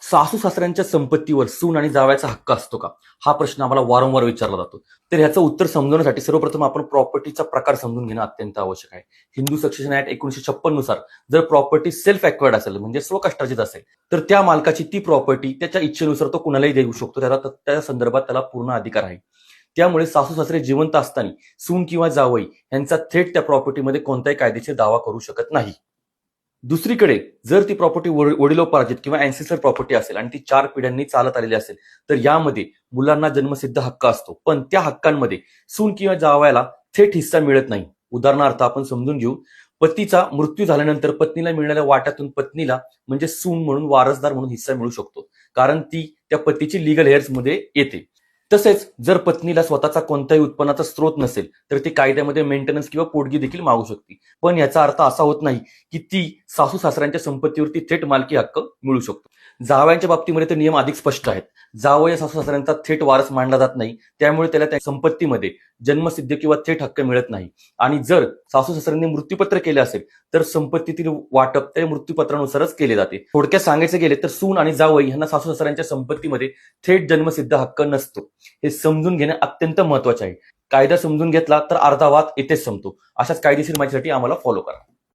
सासू सासऱ्यांच्या संपत्तीवर सून आणि जावयाचा हक्क असतो का? हा प्रश्न आम्हाला वारंवार विचारला जातो. तर ह्याचं उत्तर समजवण्यासाठी सर्वप्रथम आपण प्रॉपर्टीचा प्रकार समजून घेणं अत्यंत आवश्यक आहे. हिंदू सक्सेशन ऍक्ट 1956 नुसार जर प्रॉपर्टी सेल्फ एक्वायर्ड असेल म्हणजे स्वकष्टार्जित असेल तर त्या मालकाची ती प्रॉपर्टी त्याच्या इच्छेनुसार तो कुणालाही देऊ शकतो. त्या संदर्भात त्याला पूर्ण अधिकार आहे. त्यामुळे सासू सासरे जिवंत असताना सून किंवा जावई यांचा थेट त्या प्रॉपर्टीमध्ये कोणताही कायदेशीर दावा करू शकत नाही. दुसरीकडे जर ती प्रॉपर्टी वडिलोपार्जित किंवा अँसेस्टर प्रॉपर्टी असेल आणि ती 4 पिढ्यांनी चालत आलेली असेल तर यामध्ये मुलांना जन्मसिद्ध हक्क असतो. पण त्या हक्कांमध्ये सून किंवा जावयाला थेट हिस्सा मिळत नाही. उदाहरणार्थ आपण समजून घेऊ, पतीचा मृत्यू झाल्यानंतर पत्नीला मिळणाऱ्या वाट्यातून पत्नीला म्हणजे सून म्हणून वारसदार म्हणून हिस्सा मिळू शकतो, कारण ती त्या पतीची लिगल हेअर्स मध्ये येते. तसेच जर पत्नीला स्वतःचा कोणताही उत्पन्नाचा स्रोत नसेल तर ती कायद्यामध्ये मेंटेनन्स किंवा पोटगी देखील मागू शकते. पण याचा अर्थ असा होत नाही की ती सासू सासऱ्यांच्या संपत्तीवरती थेट मालकी हक्क मिळू शकतो. जावयांच्या बाबतीमध्ये तर नियम अधिक स्पष्ट आहेत. जावया सासू सासऱ्यांचा थेट वारस मानला जात नाही, त्यामुळे त्याला त्या संपत्तीमध्ये जन्मसिद्ध किंवा थेट हक्क मिळत नाही. आणि जर सासू सासऱ्यांनी मृत्यूपत्र केले असेल तर संपत्तीतील वाटप त्या मृत्यूपत्रानुसारच केले जाते. थोडक्यात सांगायचे गेले तर सून आणि जावई यांना सासू सासऱ्यांच्या संपत्तीमध्ये थेट जन्मसिद्ध हक्क नसतो. हे समजून घेणे अत्यंत महत्वाचे आहे. कायदा समजून घेतला तर अर्धा वाद इथेच संपतो. अशाच कायदेशीर माहितीसाठी आम्हाला फॉलो करा.